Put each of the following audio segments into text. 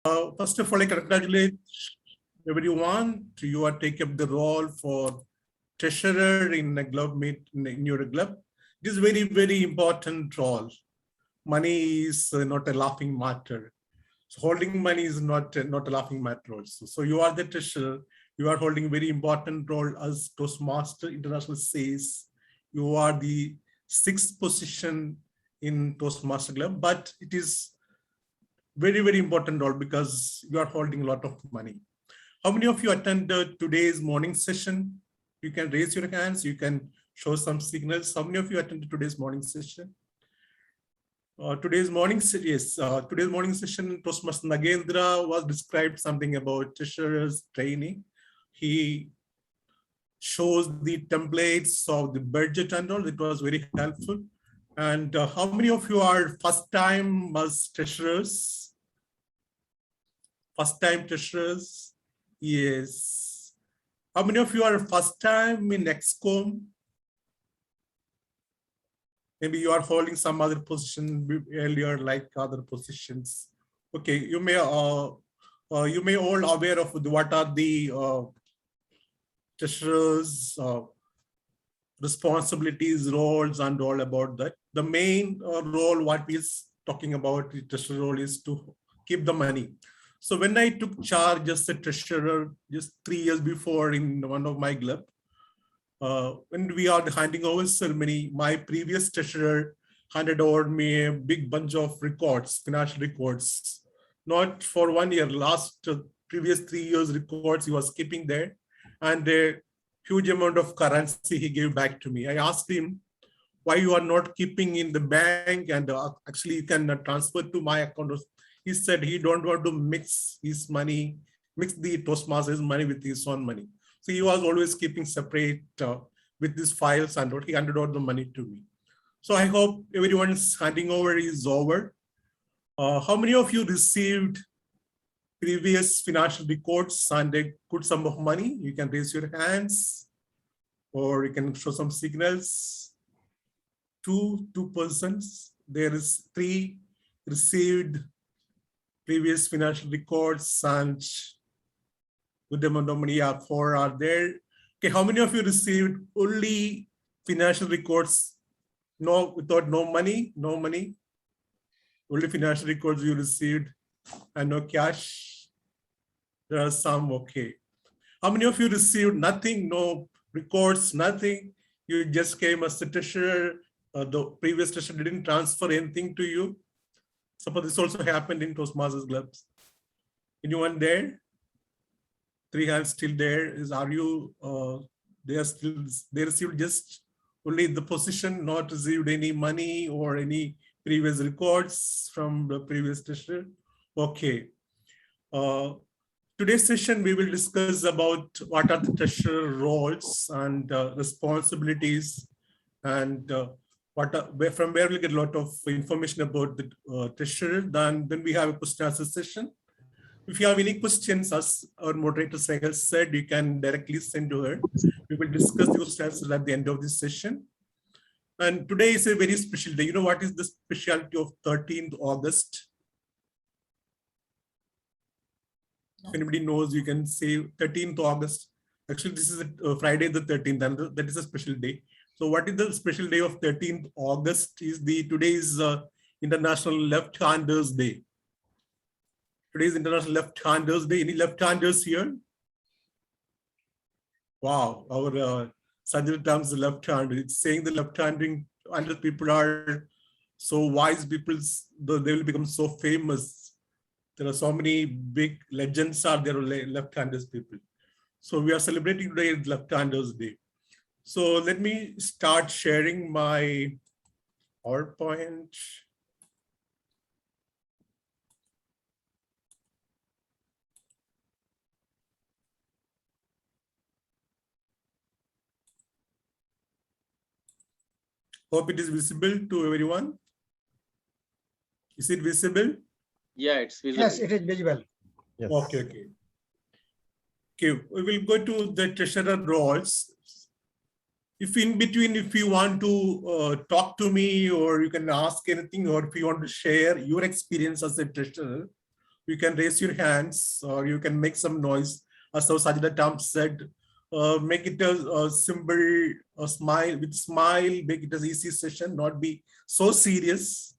First of all, I congratulate everyone. You are taking up the role for treasurer in a club meet in your club. It is very, very important role. Money is not a laughing matter. So holding money is not a laughing matter also. So you are the treasurer. You are holding very important role as Toastmaster International says. You are the sixth position in Toastmaster Club, but it is very, very important role because you are holding a lot of money. How many of you attended today's morning session? You can raise your hands. You can show some signals. How many of you attended today's morning session? Today's morning session, Toastmaster Nagendra was described something about treasurer's training. He shows the templates of the budget and all. It was very helpful. And how many of you are first time as treasurers? First time treasurers? Yes. How many of you are first time in EXCOM? Maybe you are holding some other position earlier, like other positions. Okay, you may all aware of what are the treasurers' responsibilities, roles, and all about that. The main role, what we is talking about, the treasurer role is to keep the money. So when I took charge as a treasurer just 3 years before in one of my club, when we are handing over ceremony, my previous treasurer handed over me a big bunch of records, financial records, not for 1 year, previous 3 years records he was keeping there, and a huge amount of currency he gave back to me. I asked him why you are not keeping in the bank and actually you can transfer to my account. He said he don't want to mix his money, mix the Toastmasters money with his own money. So he was always keeping separate with these files and he handed over the money to me. So I hope everyone's handing over is over. How many of you received previous financial records and a good sum of money? You can raise your hands or you can show some signals. Two persons. There is 3 received previous financial records and good amount of money. 4 are there. Okay, how many of you received only financial records? No, without no money? Only financial records you received and no cash? There are some, okay. How many of you received nothing, no records, nothing? You just came as a treasurer. The previous treasurer didn't transfer anything to you. Suppose this also happened in Toastmasters clubs. Anyone there? 3 hands still there. Are you, they received just only the position, not received any money or any previous records from the previous treasurer? Okay. Today's session, we will discuss about what are the treasurer roles and responsibilities and from where we'll get a lot of information about the treasurer. Then we have a question answer session. If you have any questions, as our moderator Sahil said, you can directly send to her. We will discuss the questions at the end of this session. And today is a very special day. You know what is the specialty of 13th August? If anybody knows, you can say 13th August. Actually, this is Friday the 13th, and that is a special day. So what is the special day of 13th August? Today is International Left-Handers Day. Today is International Left-Handers Day. Any left-handers here? Wow, our surgery terms left-handed. It's saying the left-handed people are so wise people, they will become so famous. There are so many big legends are there, left-handers people. So we are celebrating today Left-Handers Day. So let me start sharing my PowerPoint. Hope it is visible to everyone. Is it visible? Yeah, it's visible. Yes, it is visible. Yes. Okay. Okay, we will go to the treasurer roles. If in between, if you want to talk to me or you can ask anything, or if you want to share your experience as a treasurer, You can raise your hands or you can make some noise. As Sajida Tam said, make it a simple, a smile, with smile, make it an easy session, not be so serious.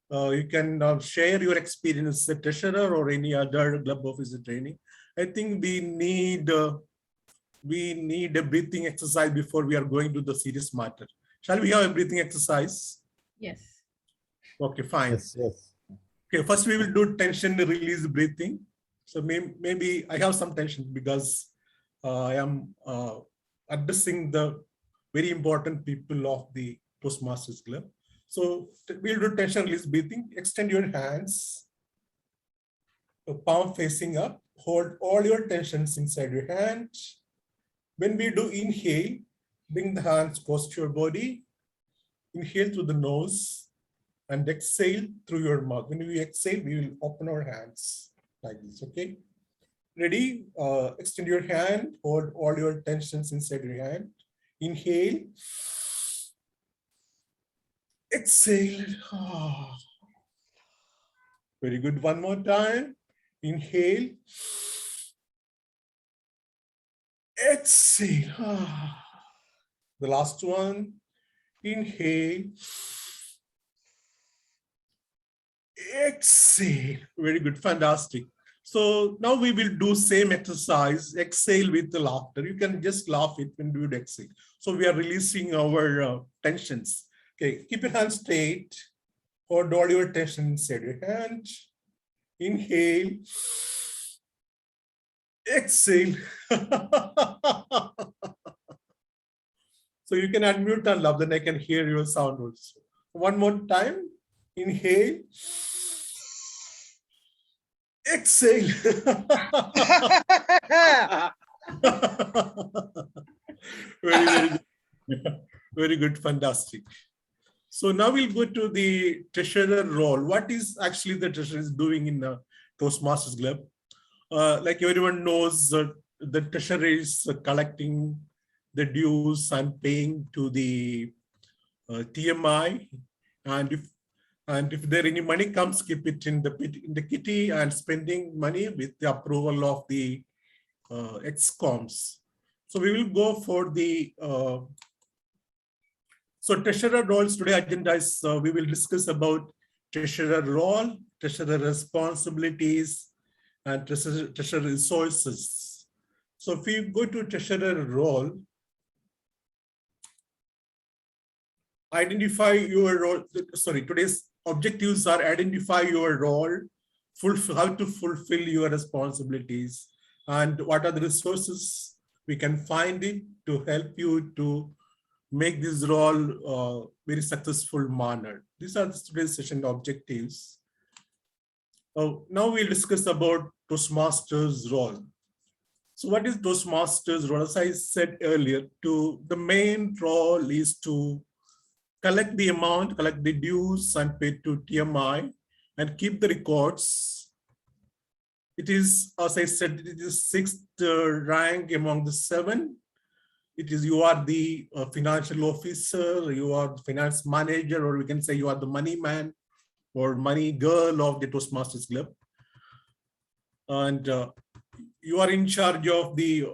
You can share your experience as a treasurer or any other club officer training. I think we need a breathing exercise before we are going to the serious matter. Shall we have a breathing exercise? Yes. Okay, fine. Yes, yes. Okay, first we will do tension release breathing. So maybe I have some tension because I am addressing the very important people of the Toastmasters Club. So we'll do tension release breathing. Extend your hands, palm facing up. Hold all your tensions inside your hand. When we do inhale, bring the hands close to your body. Inhale through the nose and exhale through your mouth. When we exhale, we will open our hands like this, okay? Ready? Extend your hand, hold all your tensions inside your hand. Inhale. Exhale. Very good. One more time. Inhale. Exhale. The last one. Inhale. Exhale. Very good. Fantastic. So now we will do same exercise. Exhale with the laughter. You can just laugh it when you exhale. So we are releasing our tensions. Okay. Keep your hands straight. Hold all your tension inside your hand. Inhale. Exhale. So you can unmute and laugh, then I can hear your sound also. One more time. Inhale. Exhale. Very good. Very good. Fantastic. So now we'll go to the treasurer role. What is actually the treasurer is doing in the Toastmasters Club? Like everyone knows, the treasurer is collecting the dues and paying to the TMI, and if there any money comes, keep it in the kitty and spending money with the approval of the excoms. So we will go for the so treasurer roles. Today agenda is we will discuss about treasurer role, treasurer responsibilities, and treasurer resources. So if we go to treasurer role, identify your role. Sorry, today's objectives are identify your role, how to fulfill your responsibilities, and what are the resources we can find it to help you to make this role very successful manner. These are today's session objectives. Now we'll discuss about Toastmasters role. So what is Toastmasters role? As I said earlier, the main role is to collect the amount, collect the dues and pay to TMI and keep the records. It is, as I said, it is 6th rank among the 7. It is, you are the financial officer, you are the finance manager, or we can say you are the money man or money girl of the Toastmasters Club. And you are in charge of the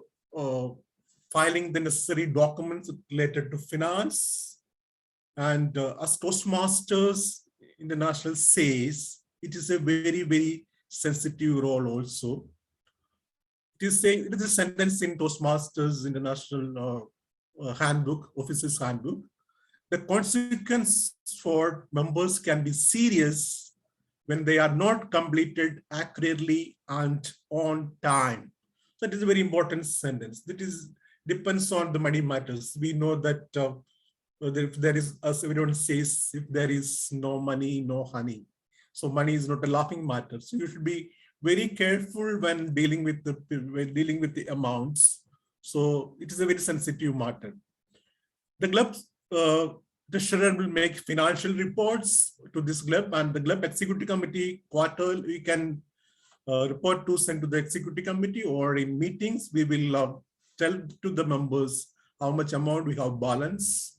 filing the necessary documents related to finance. And as Toastmasters International says, it is a very, very sensitive role also. It is a sentence in Toastmasters International handbook, officers handbook. The consequence for members can be serious when they are not completed accurately and on time. So it is a very important sentence. That is depends on the money matters. We know that if there is, as everyone says, if there is no money, no honey. So money is not a laughing matter. So you should be very careful when dealing with the amounts. So it is a very sensitive matter. The club treasurer will make financial reports to this club, and the club executive committee quarterly we can report to send to the executive committee, or in meetings we will tell to the members how much amount we have balance.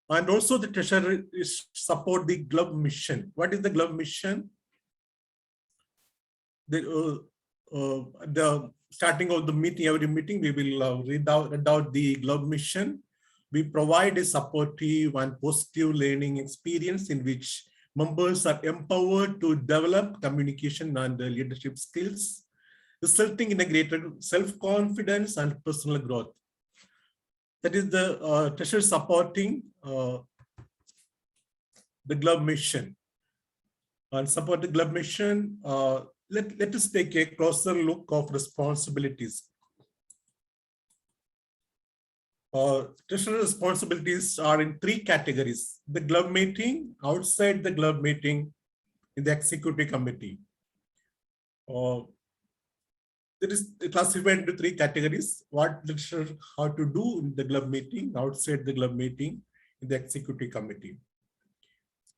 And also the treasurer is support the club mission. What is the club mission? the starting of the meeting, every meeting, we will read out the Globe mission. We provide a supportive and positive learning experience in which members are empowered to develop communication and leadership skills, resulting in a greater self-confidence and personal growth. That is the treasurer supporting the Globe mission. And support the Globe mission, let us take a closer look of responsibilities. Treasurer responsibilities are in three categories: the Globe meeting, outside the Globe meeting, in the executive committee. It is classified into three categories: what the treasurer how to do in the Globe meeting, outside the Globe meeting, in the executive committee.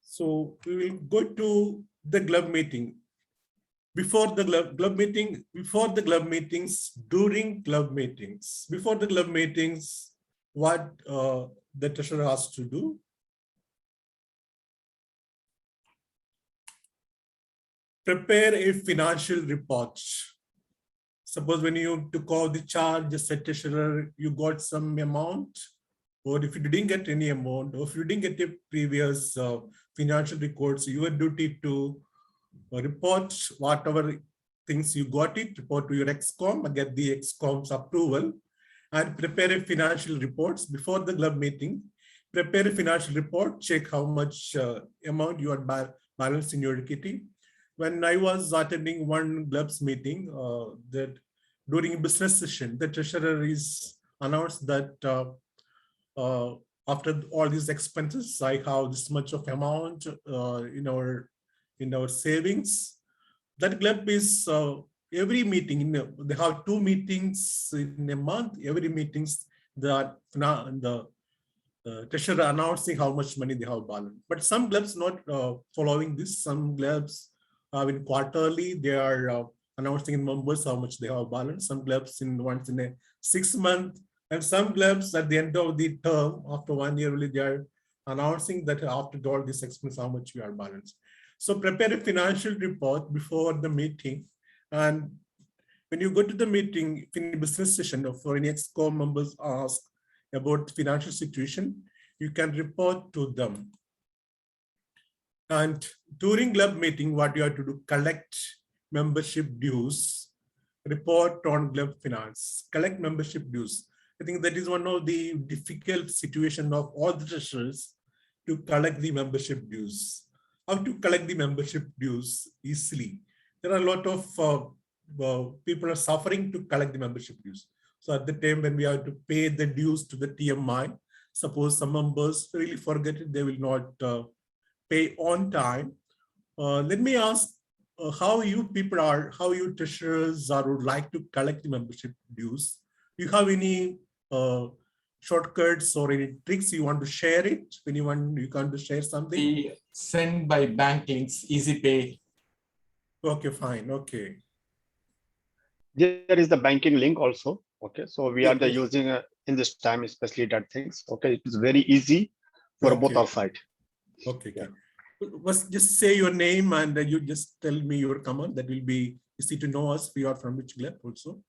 So we will go to the Globe meeting. Before the Globe meeting, before the Globe meetings, during Globe meetings. Before the Globe meetings, what the treasurer has to do? Prepare a financial report. Suppose when you took out the charge as a treasurer, you got some amount, or if you didn't get any amount, or if you didn't get a previous financial records, your duty to report whatever things you got it, report to your ExCom and get the ExCom's approval, and prepare a financial reports before the Globe meeting. Prepare a financial report, check how much amount you are balanced in your equity. When I was attending one Globe's meeting, that during business session, the treasurer is announced that after all these expenses, I have this much of amount in our savings. That Globe is every meeting. They have 2 meetings in a month. Every meetings the treasurer announcing how much money they have balanced. But some Globes not following this. Some Globes in quarterly they are announcing in members how much they have balanced. Some Globes in once in a 6 month, and some Globes at the end of the term after 1 year really they are announcing that after all this expense how much we are balanced. So prepare a financial report before the meeting, and when you go to the meeting in the business session or for any ExCom members ask about financial situation, you can report to them. And during Globe meeting, what you have to do, collect membership dues, report on Globe finance, collect membership dues. I think that is one of the difficult situation of all the treasurers to collect the membership dues. How to collect the membership dues easily? There are a lot of people are suffering to collect the membership dues. So at the time when we have to pay the dues to the TMI, suppose some members really forget it, they will not pay on time. Let me ask how you people are, how you treasurers are would like to collect the membership dues. Do you have any shortcuts or any tricks you want to share it? Anyone you want to share something? We send by bank links, easy pay. Okay, fine. Okay. There is the banking link also. Okay, so we are the using in this time, especially that things. Okay, it is very easy for both our side. Okay. Yeah. Just say your name and you just tell me your comment. That will be easy to know us. We are from which Globe also.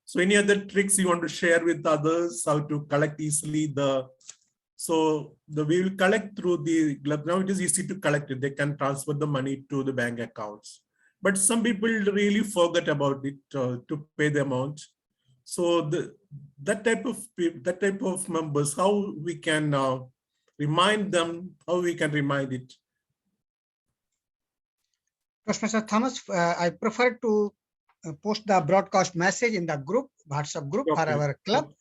So any other tricks you want to share with others, how to collect easily we will collect through the Globe. Now it is easy to collect it. They can transfer the money to the bank accounts. But some people really forget about it to pay the amount. So that type of members, how we can remind them, how we can remind it. Professor Thomas, I prefer to post the broadcast message in the group, WhatsApp group for our club.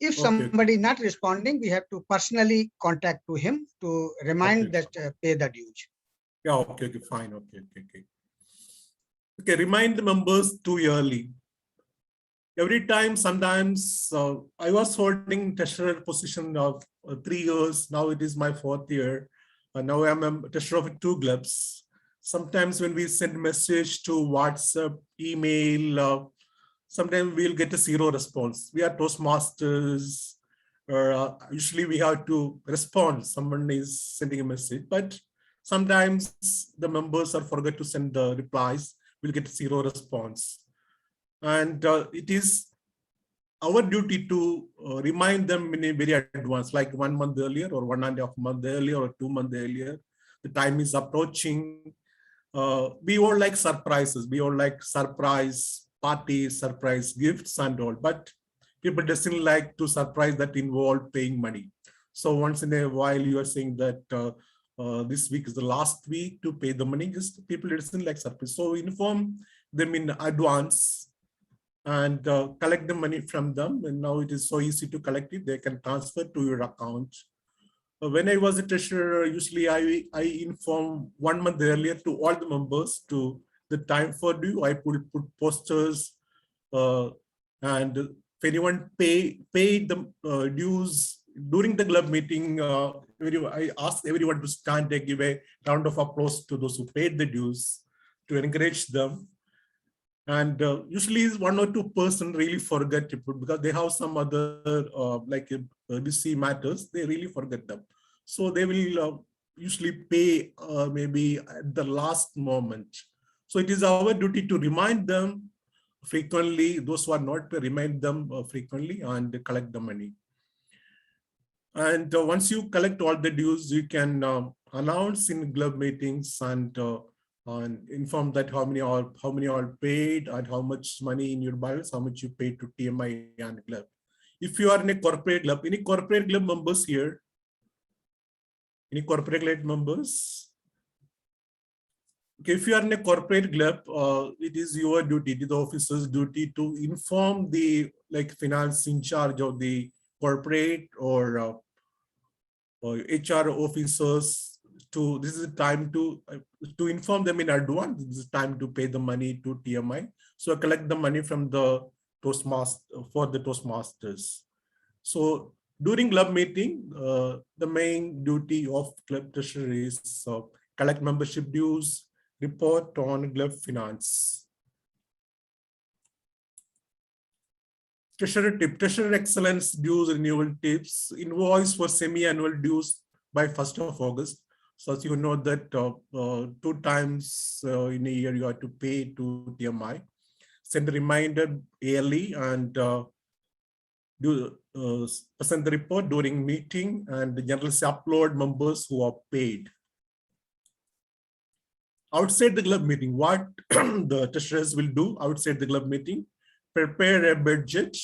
If somebody not responding, we have to personally contact to him to remind that pay the dues. Yeah, okay, fine, okay, remind the members too early. Every time, sometimes I was holding treasurer position of 3 years. Now it is my 4th year. Now I'm a treasurer of 2 Globes. Sometimes when we send message to WhatsApp, email, sometimes we'll get a 0 response. We are Toastmasters, or usually we have to respond. Someone is sending a message, but sometimes the members are forget to send the replies. we'll get zero response. And it is our duty to remind them in a very advance, like 1 month earlier or 1.5 months earlier or 2 months earlier. The time is approaching. We all like surprises. We all like surprise parties, surprise gifts and all, but people doesn't like to surprise that involve paying money. So once in a while you are saying that this week is the last week to pay the money, just people doesn't like surprise. So inform them in advance and collect the money from them. And now it is so easy to collect it. They can transfer to your account. When I was a treasurer, usually I inform 1 month earlier to all the members to the time for due. I put posters and if anyone paid the dues during the club meeting, I asked everyone to stand and give a round of applause to those who paid the dues to encourage them. And usually 1 or 2 person really forget to put, because they have some other busy matters, they really forget them. So they will usually pay maybe at the last moment. So it is our duty to remind them frequently, those who are not, to remind them frequently and collect the money. And once you collect all the dues, you can announce in club meetings and inform that how many are paid and how much money in your balance, how much you paid to TMI and club. If you are in a corporate club, any corporate club members here? Any corporate club members? Okay, if you are in a corporate club, it is your duty, it is the officer's duty to inform the finance in charge of the corporate or HR officers to, this is the time to inform them in advance, this is time to pay the money to TMI. So collect the money from the Toastmasters. So during club meeting, the main duty of club treasury is collect membership dues, report on club finance. Treasurer tip, treasurer excellence dues renewal tips, invoice for semi-annual dues by 1st of August. So as you know that 2 times in a year you have to pay to TMI. Send a reminder yearly and present the report during meeting, and generally upload members who are paid. Outside the club meeting, what the treasurers will do outside the club meeting: prepare a budget,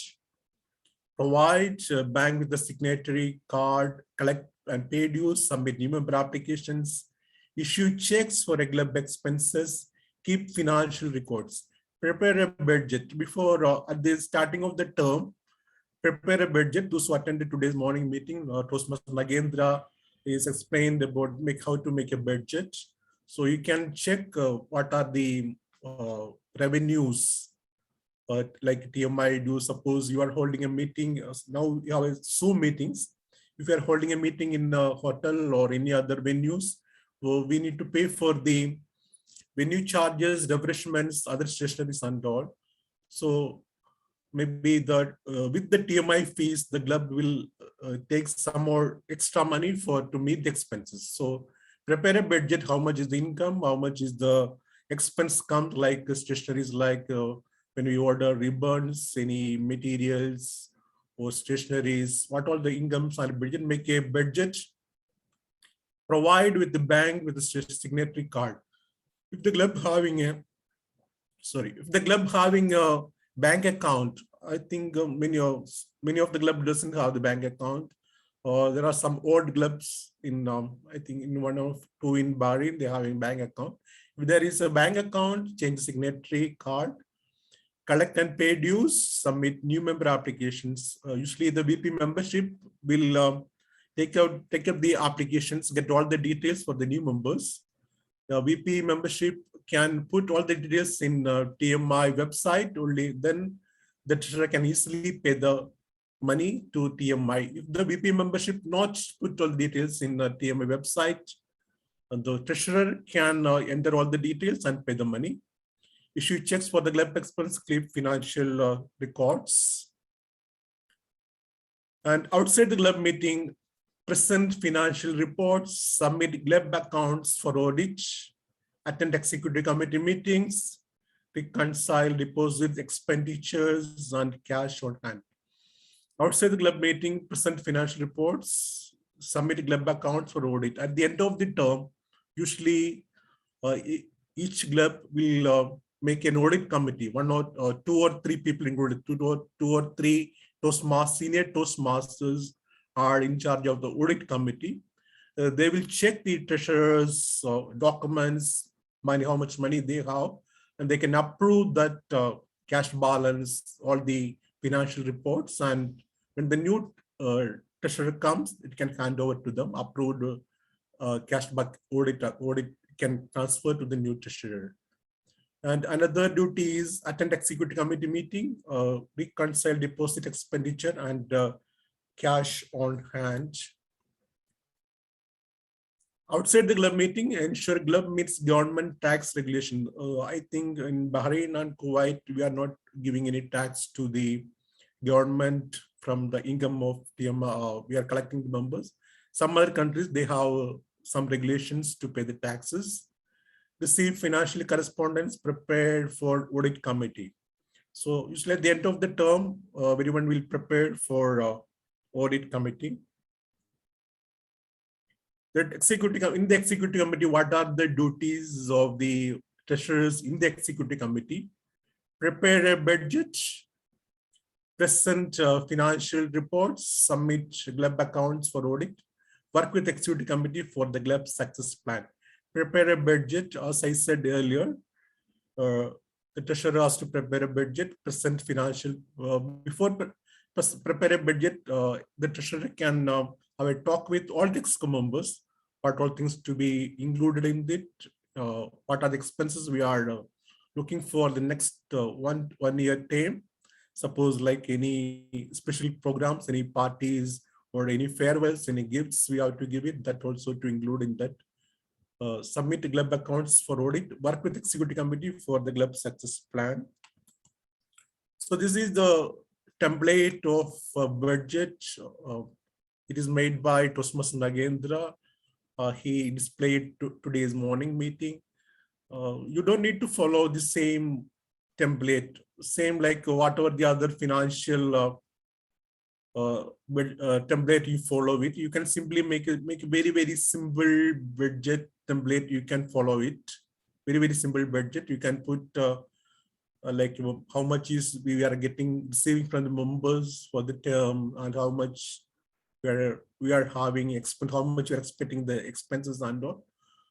provide a bank with the signatory card, collect and pay dues, submit new member applications, issue checks for club expenses, keep financial records. Prepare a budget before at the starting of the term. Prepare a budget. Those who attended today's morning meeting, Toastmaster Nagendra is explained about how to make a budget. So you can check what are the revenues. Like TMI do, suppose you are holding a meeting, now you have Zoom meetings. If you are holding a meeting in a hotel or any other venues, so we need to pay for the venue charges, refreshments, other stationaries and all. So maybe that with the TMI fees, the club will take some more extra money to meet the expenses. So prepare a budget, how much is the income, how much is the expense count, like stationaries, like when we order ribbons, any materials or stationaries, what all the incomes are budget, make a budget, provide with the bank with the signatory card. If the club having a bank account, I think many of the club doesn't have the bank account. There are some old clubs in I think in 1 or 2 in Bahrain, they have a bank account. If there is a bank account, change the signatory card, collect and pay dues, submit new member applications. Usually the VP membership will take up the applications, get all the details for the new members. The VP membership can put all the details in TMI website, only then the treasurer can easily pay the money to TMI. If the VP membership not put all the details in the TMI website, the treasurer can enter all the details and pay the money. Issue checks for the club expense, keep financial records. And outside the club meeting, present financial reports, submit club accounts for audit, attend executive committee meetings, reconcile deposits, expenditures, and cash on hand. Outside the club meeting, present financial reports, submit club accounts for audit. At the end of the term, usually each club will make an audit committee. One or two or three people included, two or three senior Toastmasters are in charge of the audit committee. They will check the treasurer's documents, money, how much money they have, and they can approve that cash balance, all the financial reports. And when the new treasurer comes, it can hand over to them, approved cash back audit can transfer to the new treasurer. And another duty is attend executive committee meeting, reconcile deposit expenditure and cash on hand. Outside the club meeting, ensure club meets government tax regulation. I think in Bahrain and Kuwait, we are not giving any tax to the government from the income of the we are collecting the members. Some other countries, they have some regulations to pay the taxes. Receive financial correspondence prepared for audit committee. So usually at the end of the term, everyone will prepare for audit committee. That in the executive committee, what are the duties of the treasurers in the executive committee? Prepare a budget, present financial reports, submit club accounts for audit, work with executive committee for the club success plan. Prepare a budget, as I said earlier, the treasurer has to prepare a budget, present financial, before prepare a budget, the treasurer can have a talk with all the exco members, what all things to be included in it, what are the expenses we are looking for the next one year term. Suppose like any special programs, any parties or any farewells, any gifts we have to give it, that also to include in that. Submit club accounts for audit, work with executive committee for the club success plan. So this is the template of budget. It is made by Toastmaster Nagendra. He displayed today's morning meeting. You don't need to follow the same template, same like whatever the other financial template you follow it. You can simply make a very simple budget template. You can follow it. Very simple budget. You can put like how much is we are receiving from the members for the term, and how much we are having how much we are expecting the expenses and all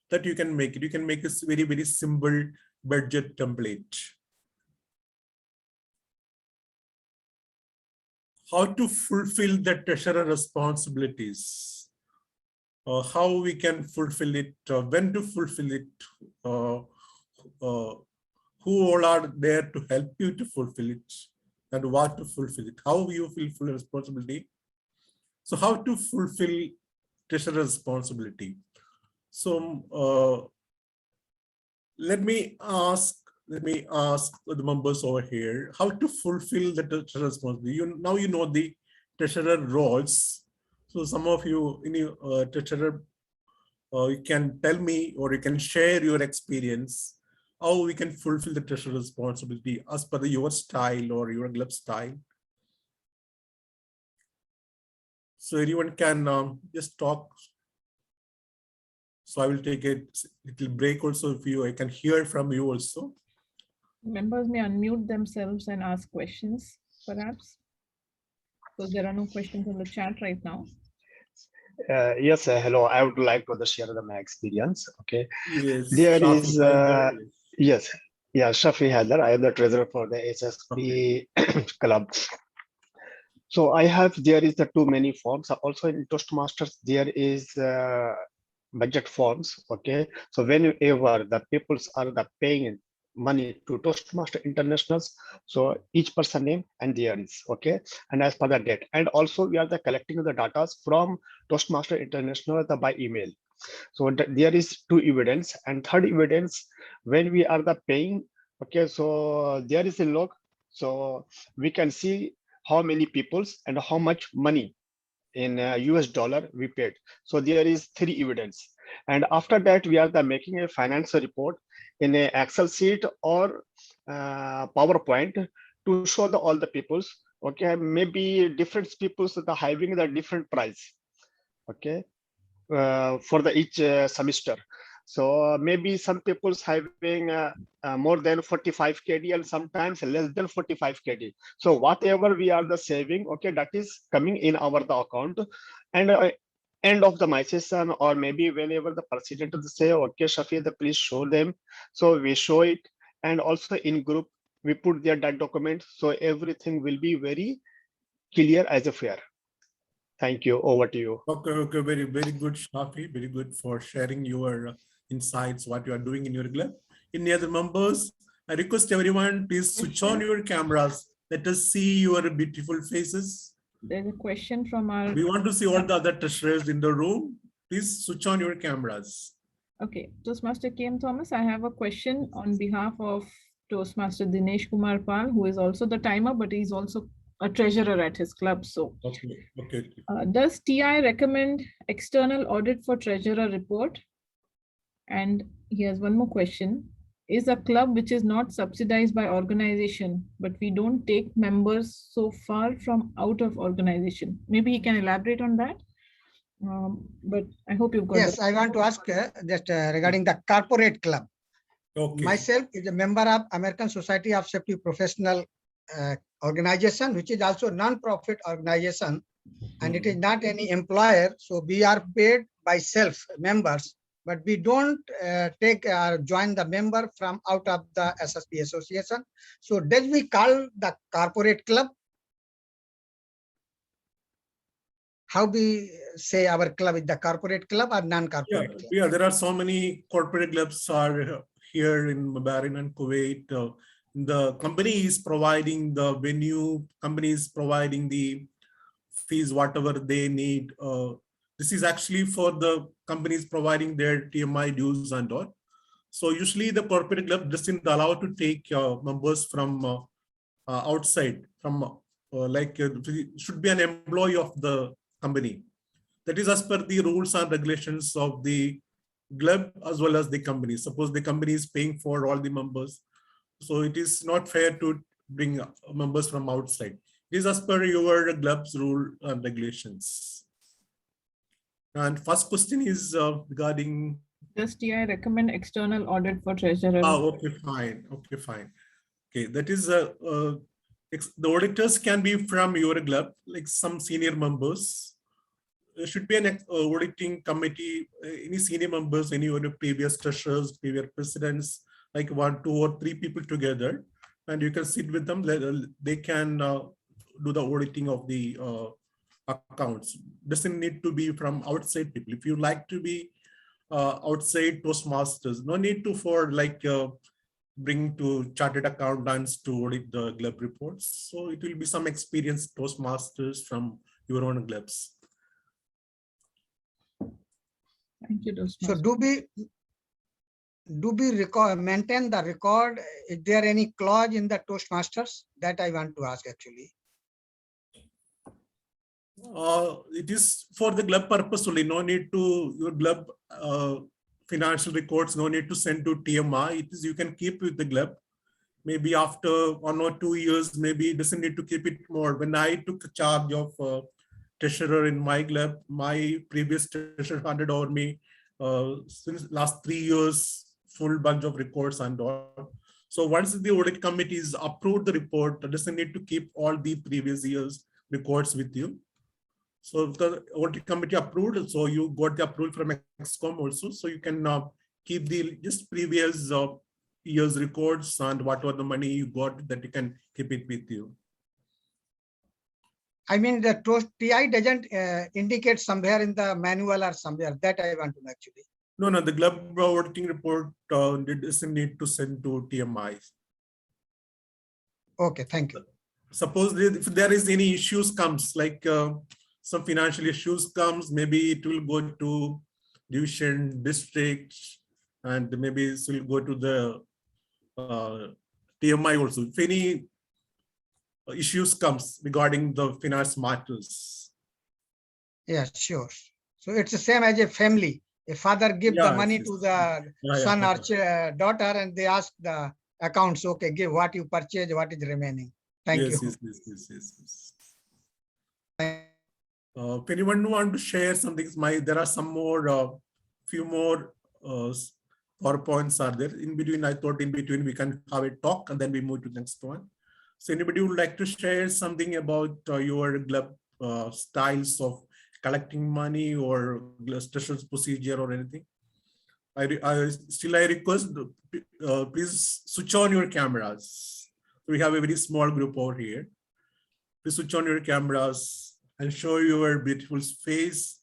that. You can make it. You can make a very simple budget template. How to fulfill the treasurer responsibilities, how we can fulfill it, when to fulfill it, who all are there to help you to fulfill it, and what to fulfill it, how you fulfill responsibility. So how to fulfill treasurer responsibility. So let me ask the members over here how to fulfill the treasurer responsibility. Now you know the treasurer roles. So some of you in your treasurer, you can tell me or you can share your experience how we can fulfill the treasurer responsibility as per your style or your club style. So everyone can just talk. So I will take a little break also if I can hear from you also. Members may unmute themselves and ask questions, perhaps, because there are no questions in the chat right now. Yes, hello. I would like to share my experience. Okay. Yes. There Shafi is, Haider, yes. Yeah, Shafi Haider. I am the treasurer for the SSP club. So there is the too many forms. Also in Toastmasters, there is budget forms. Okay. So whenever the peoples are paying money to Toastmaster Internationals, so each person name and there is, okay, and as per the date. And also we are collecting the data from Toastmaster International by email. So there is two evidence, and third evidence when we are paying. Okay, so there is a log, so we can see how many peoples and how much money in US dollar we paid. So there is three evidence, and after that we are making a financial report in a Excel sheet or PowerPoint to show all the peoples. Okay, maybe different peoples that are having the different price. Okay, for the each semester. So maybe some people's having more than 45 KD and sometimes less than 45 KD. So whatever we are the saving, okay, that is coming in our the account, and end of the my session or maybe whenever the president say, okay, Shafi, please show them. So we show it, and also in group we put there that document. So everything will be very clear as a fair. Thank you. Over to you. Okay, very good, Shafi. Very good for sharing your insights, what you are doing in your club. Any other members? I request everyone, please switch on your cameras. Let us see your beautiful faces. There's a question from our. We want to see all the other treasurers in the room. Please switch on your cameras. Okay, Toastmaster Kayem Thomas, I have a question on behalf of Toastmaster Dinesh Kumar Pal, who is also the timer, but he's also a treasurer at his club. So, Okay. Does TI recommend external audit for treasurer report? And he has one more question. Is a club which is not subsidized by organization, but we don't take members so far from out of organization? Maybe he can elaborate on that. But I hope you've got. Yes, I want to ask just regarding the corporate club. Okay. Myself is a member of American Society of Safety Professional organization, which is also non-profit organization, and it is not any employer. So we are paid by self members, but we don't take join the member from out of the SSP association. So does we call the corporate club? How we say our club is the corporate club or non-corporate club? Yeah, there are so many corporate clubs are here in Bahrain and Kuwait. The company is providing the venue, company is providing the fees, whatever they need. This is actually for the companies providing their TMI dues and all. So usually the corporate club doesn't allow to take members from outside, from should be an employee of the company. That is as per the rules and regulations of the club as well as the company. Suppose the company is paying for all the members, so it is not fair to bring members from outside. It is as per your club's rule and regulations. And first question is regarding. Does TI recommend external audit for treasurer? Oh, okay, fine. Okay, that is the auditors can be from your club, like some senior members. There should be an auditing committee, any senior members, any of the previous treasurers, previous presidents, like 1, 2, or 3 people together, and you can sit with them. They can do the auditing of the accounts. Doesn't need to be from outside people. If you like to be outside Toastmasters, no need to bring to chartered accountants to audit the club reports. So it will be some experienced Toastmasters from your own clubs. Thank you, So do we maintain the record? Is there any clause in the Toastmasters? That I want to ask actually. It is for the club purpose only. No need to your club financial records. No need to send to TMI. It is you can keep with the club. Maybe after 1 or 2 years, maybe it doesn't need to keep it more. When I took charge of treasurer in my club, my previous treasurer handed over me since last 3 years full bunch of records and all. So once the audit committees approved the report, it doesn't need to keep all the previous years records with you. So the audit committee approved, so you got the approval from XCOM also, so you can keep the just previous years records and whatever the money you got, that you can keep it with you. I mean, the TI doesn't indicate somewhere in the manual or somewhere. That I want to know actually. No, the club auditing report doesn't need to send to TMI. Okay, thank you. Suppose if there is any issues comes, like some financial issues comes, maybe it will go to division, district, and maybe it will go to the TMI also. If any issues comes regarding the finance matters. Yeah, sure. So it's the same as a family. A father give the Yeah, money yes, to yes. the Yeah, son or yeah. daughter, and they ask the accounts, okay, give what you purchase, what is remaining. Thank Yes, you. yes. If anyone want to share something, there are some more, few more PowerPoints are there. In between, I thought in between we can have a talk and then we move to the next one. So anybody would like to share something about your club styles of collecting money or special procedure or anything? I request, please switch on your cameras. We have a very small group over here. Please switch on your cameras and show your beautiful face.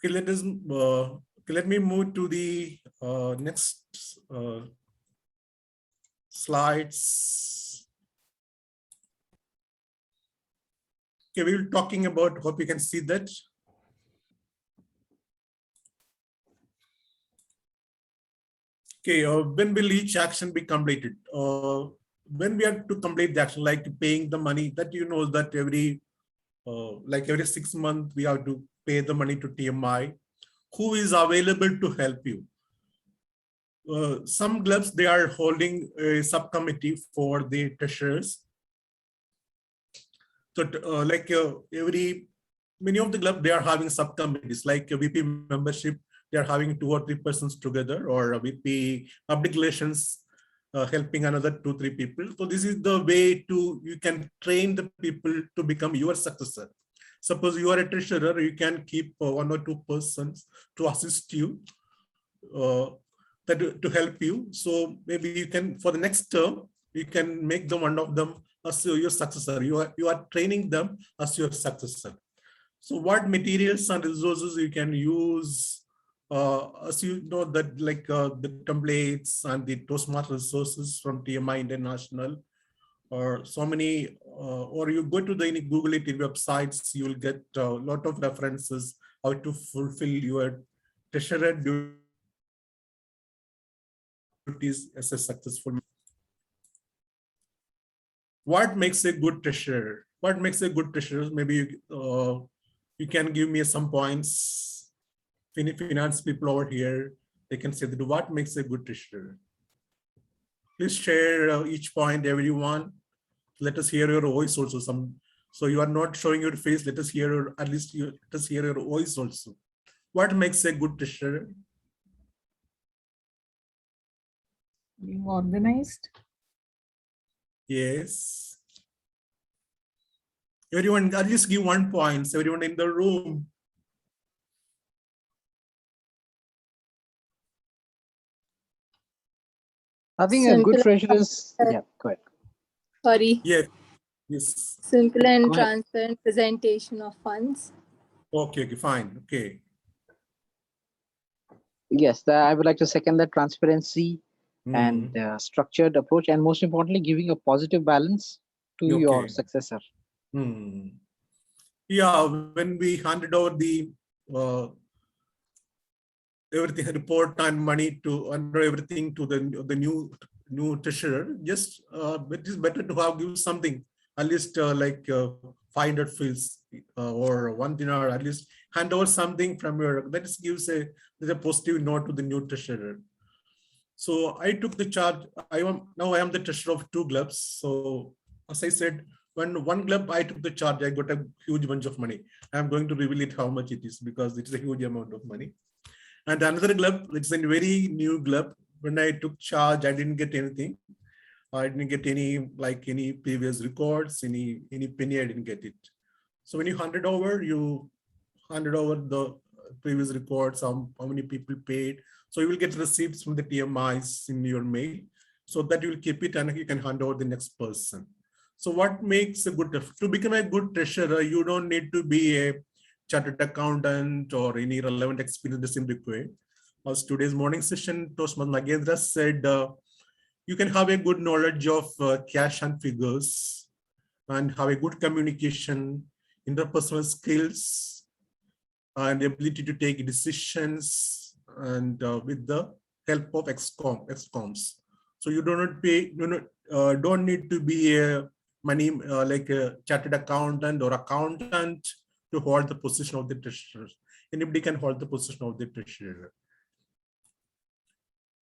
Okay, let me move to the next slides. Okay, we were talking about, hope you can see that. Okay, when will each action be completed? When we have to complete the action, like paying the money, that you know that like every 6 months we have to pay the money to TMI. Who is available to help you? Some clubs, they are holding a subcommittee for the treasurers. So many of the clubs, they are having subcommittees like a VP membership. They are having 2 or 3 persons together, or a VP public relations helping another 2-3 people. So this is the way you can train the people to become your successor. Suppose you are a treasurer, you can keep 1 or 2 persons to assist you, to help you. So maybe you can, for the next term, you can make them one of them as your successor. You are training them as your successor. So what materials and resources you can use, as you know that the templates and the Toastmaster resources from TMI International, or so many, or you go to any Google it in websites, you will get a lot of references how to fulfill your treasurer duties as a successful. What makes a good treasurer? What makes a good treasurer? Maybe you can give me some points. Finance people over here, they can say that what makes a good treasurer. Please share each point, everyone. Let us hear your voice also. So you are not showing your face. Let us hear at least let us hear your voice also. What makes a good treasurer? Being organized. Yes. Everyone, at least give 1 point. Everyone in the room. I think a good treasurer is, yeah, go ahead. Sorry. Yes. Simple and Go ahead. transparent presentation of funds. Okay, fine. Okay. Yes, I would like to second that transparency and structured approach, and most importantly, giving a positive balance to your successor. Yeah, when we handed over the everything report and money to under everything to the new treasurer, just it is better to give something, at least 500 fields or 1 dinar, at least hand over something from your, that gives a positive note to the new treasurer. So I took the charge. Now I am the treasurer of 2 clubs. So as I said, when 1 club I took the charge, I got a huge bunch of money. I'm going to reveal it how much it is, because it's a huge amount of money. And another club, it's a very new club. When I took charge, I didn't get anything. I didn't get any previous records, any penny. I didn't get it. So when you handed over the previous records, how many people paid. So you will get receipts from the TMIs in your mail, so that you will keep it and you can hand over the next person. So what makes to become a good treasurer, you don't need to be a chartered accountant or any relevant experience the same required. As today's morning session, Toastmaster Nagendra said, you can have a good knowledge of cash and figures and have a good communication, interpersonal skills, and the ability to take decisions, and with the help of excoms. So you don't need to be a money like a chartered accountant or accountant to hold the position of the treasurer. Anybody can hold the position of the treasurer.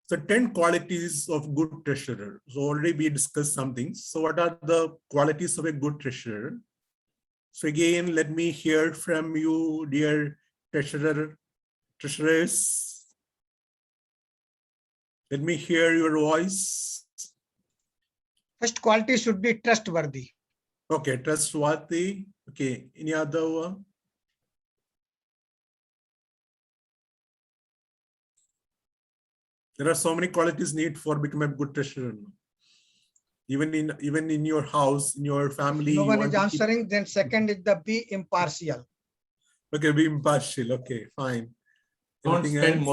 So 10 qualities of good treasurer. So already we discussed some things. So what are the qualities of a good treasurer? So again, let me hear from you, dear treasurers. Let me hear your voice. First quality should be trustworthy. Okay, trustworthy. Okay, any other one? There are so many qualities needed for becoming a good treasurer. Even in your house, in your family. No you one want is to answering. Then second is the be impartial. Okay, be impartial. Okay, fine. Don't Anything spend else?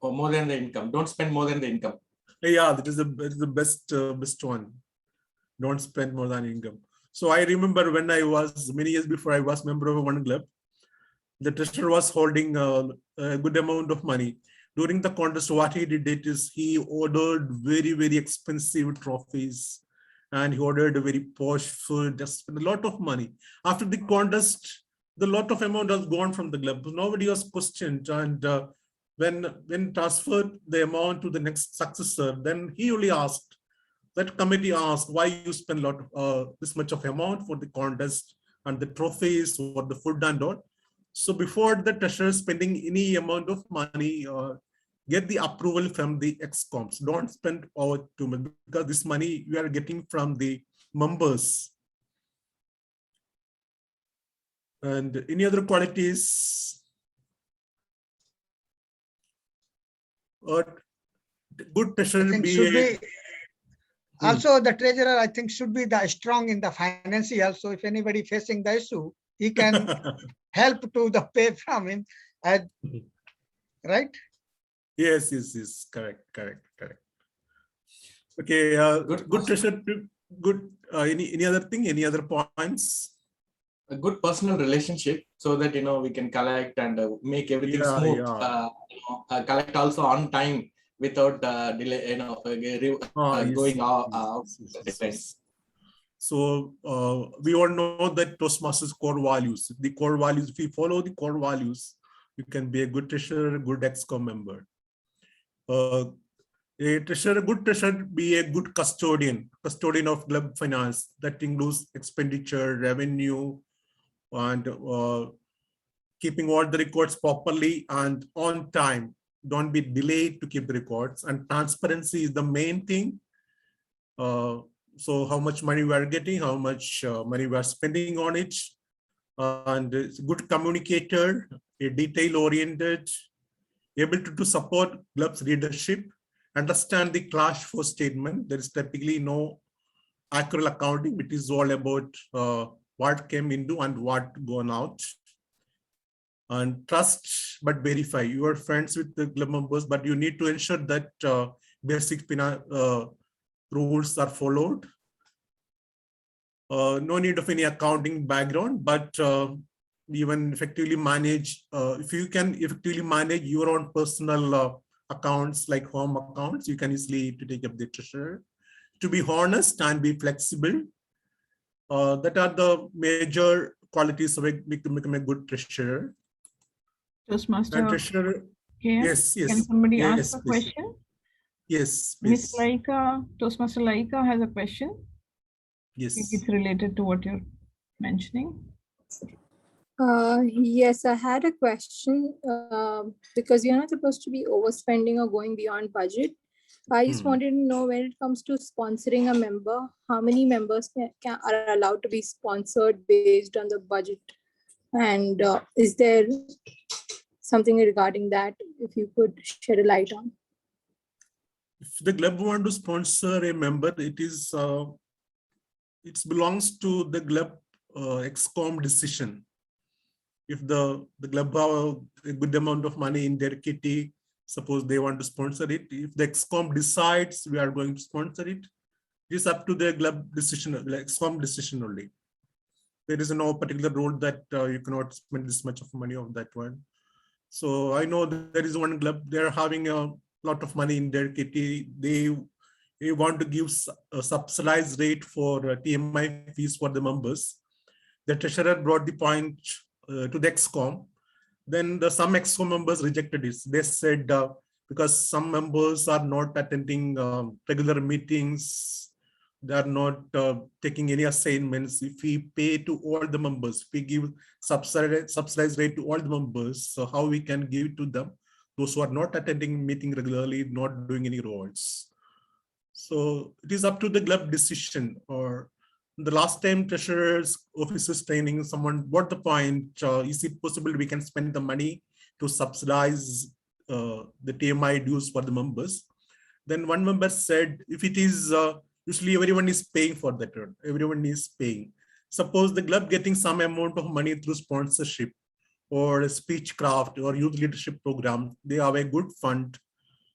more than the income. Don't spend more than the income. Yeah, that is the best one. Don't spend more than income. So I remember when I was many years before I was member of one club, the treasurer was holding a good amount of money. During the contest, what he did is he ordered very expensive trophies, and he ordered a very posh food, just spent a lot of money. After the contest, the lot of amount was gone from the club. Nobody was questioned, and when transferred the amount to the next successor, then he only asked, that committee asked, why you spend lot this much of amount for the contest and the trophies or the food and all. So before the treasurer spending any amount of money, get the approval from the ex-coms. Don't spend over too much, because this money you are getting from the members. And any other qualities? Good treasurer be also the treasurer, I think, should be the strong in the financial. So if anybody facing the issue, he can help to the pay from him. Right? Yes, correct. Okay, good treasurer. Good. Any other thing? Any other points? A good personal relationship, so that we can collect and make everything smooth. Collect also on time without delay. Going out. So we all know that Toastmasters core values. The core values. If you follow the core values, you can be a good treasurer, a good ExCom member. A good treasurer be a good custodian of club finance. That includes expenditure, revenue, and keeping all the records properly and on time. Don't be delayed to keep the records. And transparency is the main thing. So how much money we are getting, how much money we are spending on it. And it's a good communicator, a detail-oriented, able to support club's leadership, understand the cash flow statement. There is typically no accurate accounting. It is all about what came into and what gone out. And trust but verify. You are friends with the club members, but you need to ensure that basic rules are followed. No need of any accounting background, but even effectively manage. If you can effectively manage your own personal accounts like home accounts, you can easily take up the treasurer. To be honest and be flexible. That are the major qualities of becoming a good treasurer. Toastmaster. Treasurer. Yes. Can somebody ask a question? Yes, please. Miss please. Laika, Toastmaster Laika has a question. Yes. It's related to what you're mentioning. Yes, I had a question because you're not supposed to be overspending or going beyond budget. I just wanted to know, when it comes to sponsoring a member, how many members are allowed to be sponsored based on the budget? And is there something regarding that, if you could shed a light on? If the club want to sponsor a member, it belongs to the club ExCom decision. If the club have a good amount of money in their kitty, suppose they want to sponsor it. If the ExCom decides we are going to sponsor it, it is up to the club decision, ExCom decision only. There is no particular rule that you cannot spend this much of money on that one. So I know there is one club, they're having a lot of money in their kitty. They we want to give a subsidized rate for TMI fees for the members. The treasurer brought the point to the EXCOM. Then some EXCOM members rejected it. They said because some members are not attending regular meetings, they are not taking any assignments. If we pay to all the members, if we give subsidized rate to all the members, so how we can give it to them, those who are not attending meeting regularly, not doing any roles. So it is up to the club decision. Or the last time treasurer's officers training, someone brought the point, is it possible we can spend the money to subsidize the TMI dues for the members? Then one member said, if it is, usually everyone is paying for that, everyone is paying. Suppose the club getting some amount of money through sponsorship or speechcraft or youth leadership program, they have a good fund,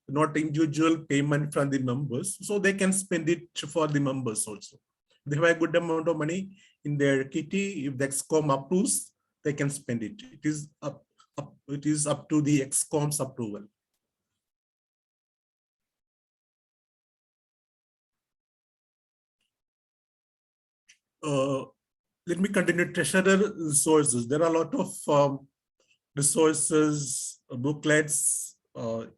not individual payment from the members, so they can spend it for the members also. They have a good amount of money in their kitty. If the EXCOM approves, they can spend it. It is up to the EXCOM's approval. Let me continue. Treasurer resources. There are a lot of resources, booklets,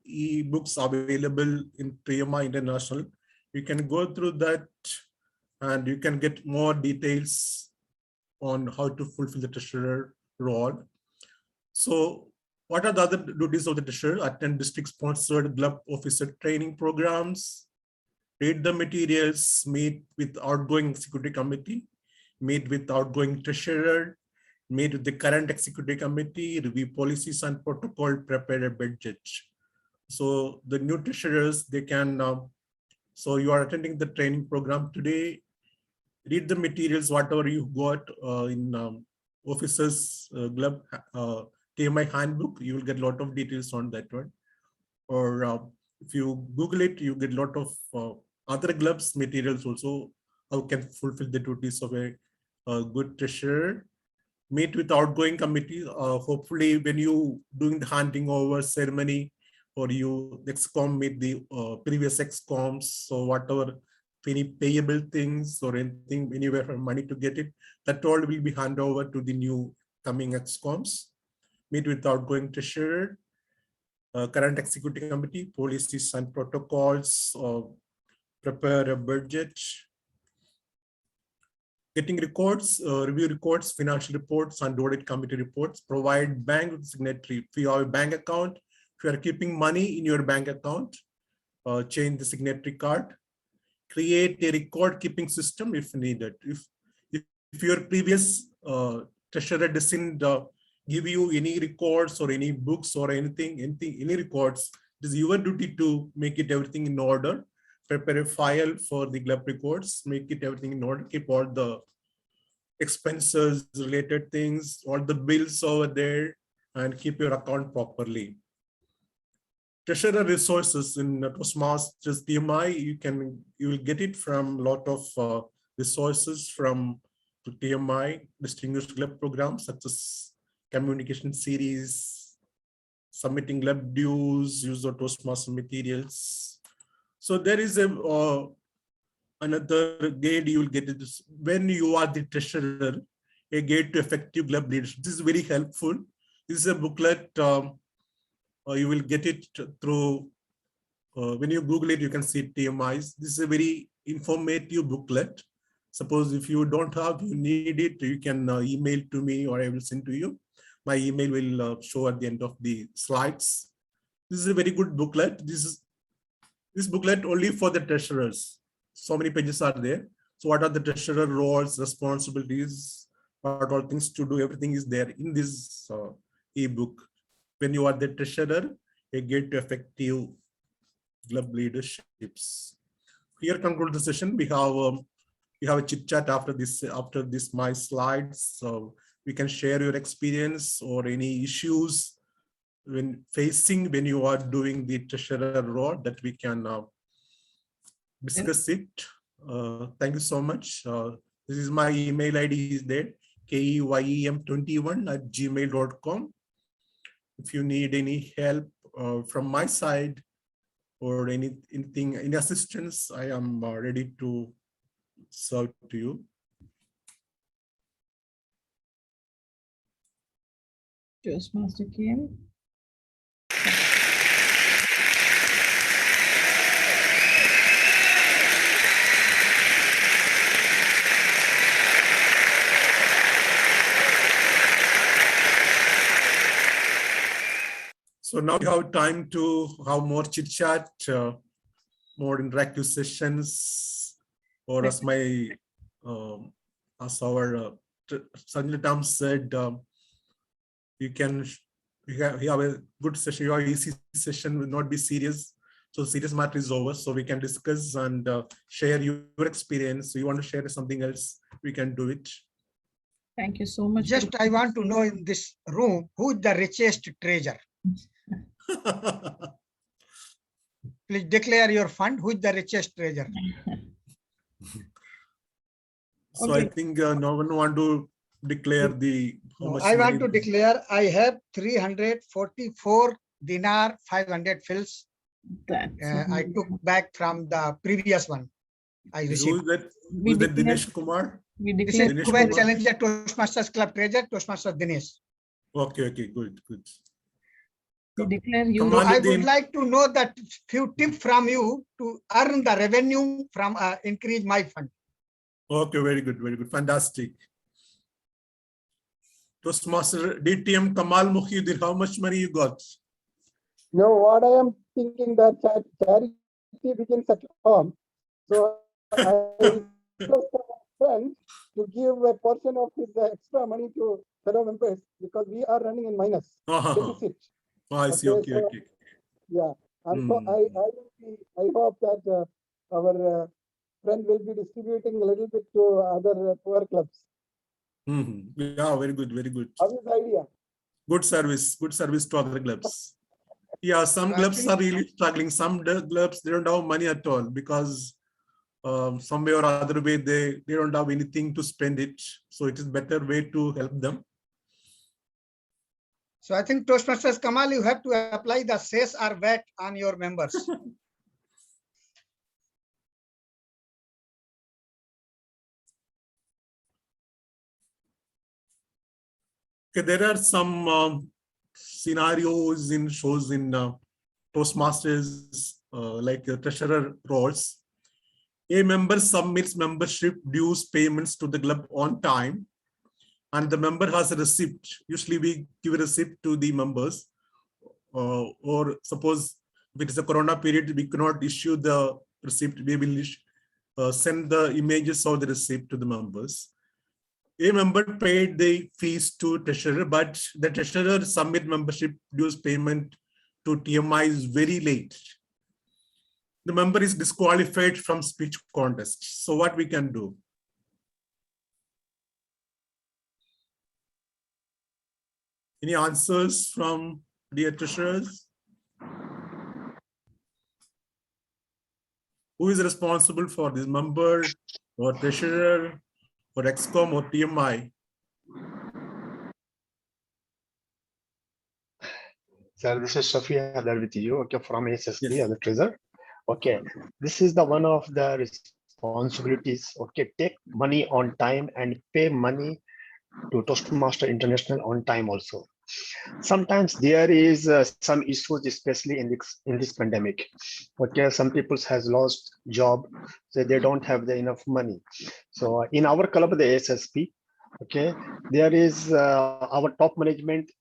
e-books available in TMI International. You can go through that and you can get more details on how to fulfill the treasurer role. So what are the other duties of the treasurer? Attend district-sponsored club officer training programs, read the materials, meet with outgoing executive committee, meet with outgoing treasurer, meet with the current executive committee, review policies and protocol, prepare a budget. So the new treasurers, they can, so you are attending the training program today, read the materials, whatever you got in officers club TMI handbook, you will get a lot of details on that one. Or if you Google it, you get a lot of other clubs materials also, how can fulfill the duties of a good treasurer. Meet with outgoing committee. Hopefully when you doing the handing over ceremony, or you EXCOM meet the previous EXCOMs, so whatever any payable things or anything, anywhere for money to get it, that all will be handed over to the new coming EXCOMs. Meet with outgoing treasurer, current executive committee, policies and protocols, prepare a budget. Getting records, review records, financial reports and audit committee reports, provide bank signatory. If you have a bank account, if you are keeping money in your bank account, change the signatory card, create a record keeping system if needed. If your previous treasurer doesn't give you any records or any books or anything, any records, it is your duty to make it everything in order. Prepare a file for the club records, make it everything in order, keep all the expenses related things, all the bills over there, and keep your account properly. Treasurer resources in Toastmasters TMI, you will get it from a lot of resources from TMI distinguished club programs such as communication series, submitting club dues, use of Toastmaster materials. So there is another guide you will get it when you are the treasurer, a guide to effective club leadership. This is very helpful. This is a booklet. You will get it through, when you Google it, you can see TMIs. This is a very informative booklet. Suppose if you don't have, you need it, you can email to me or I will send to you. My email will show at the end of the slides. This is a very good booklet. This booklet only for the treasurers. So many pages are there. So what are the treasurer roles, responsibilities, what all things to do, everything is there in this ebook. When you are the treasurer, you get to effective club leaderships. Here conclude the session. We have a chit chat after this my slides. So we can share your experience or any issues when you are doing the treasurer role that we can discuss it. Thank you so much. This is my email ID is there, keyem21@gmail.com. If you need any help from my side, or anything, any assistance, I am ready to serve to you. Toastmaster Kayem. So now we have time to have more chit chat, more interactive sessions, or as our Sanjay Tam said, you have a good session. Your easy session will not be serious. So serious matter is over. So we can discuss and share your experience. So you want to share something else, we can do it. Thank you so much. Just I want to know in this room, who is the richest treasurer? Please declare your fund. Who is the richest treasurer? So Okay. I think no one want to declare the how much I want money- to declare I have 344 dinar 500 fils. I took back from the previous one I Who received. is that? We Who's that? declare- Dinesh Kumar? We This declare is Dinesh Kuwait Kumar? Challenger Toastmasters Club treasurer, Toastmaster Dinesh. Okay, good. we declare you. So I would Kamaluddin. like to know that few tips from you to earn the revenue from increase my fund. Okay, very good, fantastic. Toastmaster DTM Kamal Muhyiddin, how much money you got? No, what I am thinking that charity begins at home. So I request my friend to give a portion of his extra money to fellow members because we are running in minus deficit. I see. Okay. Yeah, and so I hope that our friend will be distributing a little bit to other poor clubs. Yeah, very good. How is the idea? Good service to other clubs. Yeah, some clubs are really struggling. Some clubs, they don't have money at all because some way or other way they don't have anything to spend it. So it is better way to help them. So I think Toastmasters Kamal, you have to apply the cess or VAT on your members. Okay, there are some scenarios in shows in Toastmasters like treasurer roles. A member submits membership dues payments to the club on time, and the member has a receipt. Usually we give a receipt to the members, or suppose if it is a corona period, we cannot issue the receipt. We will send the images of the receipt to the members. A member paid the fees to treasurer, but the treasurer submit membership dues payment to TMI is very late. The member is disqualified from speech contest. So what we can do? Any answers from dear treasurers? Who is responsible for this, member or treasurer or EXCOM or TMI? Sir, this is Shafi Hadar with you, okay, from SSB as a treasurer. Okay, this is the one of the responsibilities, okay, take money on time and pay money to Toastmaster International on time also. Sometimes there is some issues, especially in this pandemic. Okay, some people has lost job, so they don't have the enough money. So in our club, the SSP, okay, there is our top management,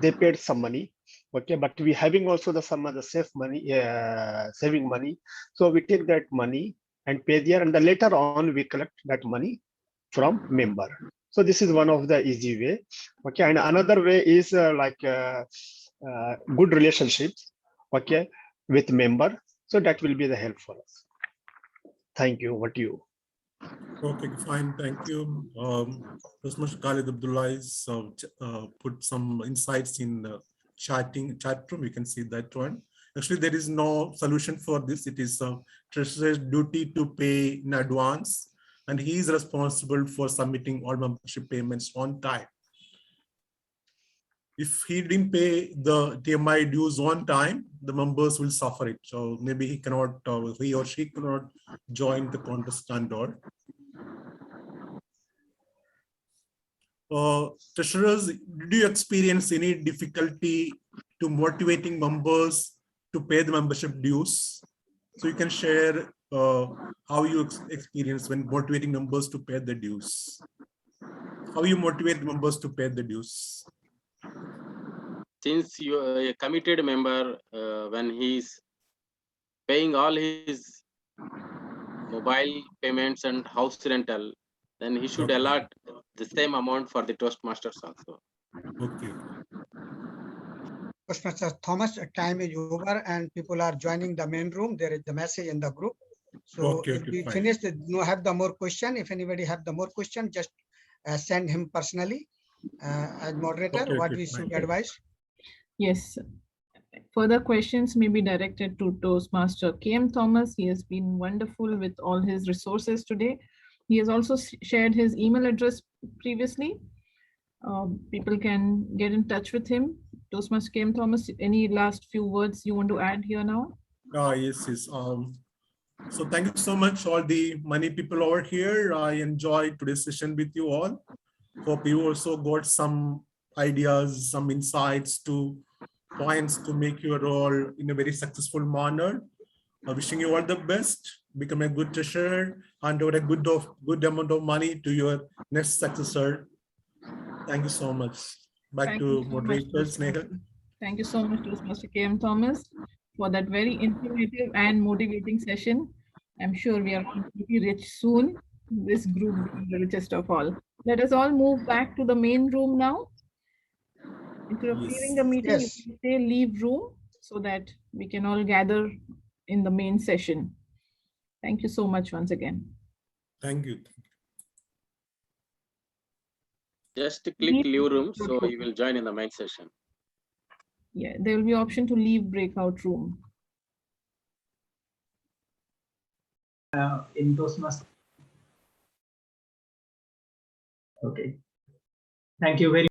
they paid some money, okay, but we having also the some other saving money. So we take that money and pay there, and then later on we collect that money from member. So this is one of the easy way. Okay, and another way is good relationships, okay, with member. So that will be the help for us. Thank you. What do you? Okay, fine. Thank you. Mr. Khalid Abdullah is put some insights in chat room. You can see that one. Actually, there is no solution for this. It is treasurer's duty to pay in advance, and he is responsible for submitting all membership payments on time. if he didn't pay the TMI dues on time, the members will suffer it. So maybe he cannot, he or she cannot join the contest and all. Treasurers, did you experience any difficulty to motivating members to pay the membership dues? So you can share how you experience when motivating members to pay the dues. How you motivate members to pay the dues? Since you are a committed member, when he's paying all his mobile payments and house rental, then he should allot the same amount for the Toastmasters also. Okay. Toastmaster Thomas, time is over and people are joining the main room. There is the message in the group. So if we finish, have the more question. If anybody have the more question, just send him personally as moderator. What we should advise? Yes. Further questions may be directed to Toastmaster Kayem Thomas. He has been wonderful with all his resources today. He has also shared his email address previously. People can get in touch with him. Toastmaster Kayem Thomas, any last few words you want to add here now? Yes. So thank you so much, all the money people over here. I enjoyed today's session with you all. Hope you also got some ideas, some insights to points to make your role in a very successful manner. Wishing you all the best. Become a good treasurer and a good amount of money to your next successor. Thank you so much. Back to moderators, Neha. Thank you so much, Toastmaster Kayem Thomas, for that very informative and motivating session. I'm sure we are going to be rich soon. This group being the richest of all. Let us all move back to the main room now. Instead of leaving the meeting, you can say leave room so that we can all gather in the main session. Thank you so much once again. Thank you. Just click leave room, so you will join in the main session. Yeah, there will be option to leave breakout room. In Toastmasters. Okay. Thank you very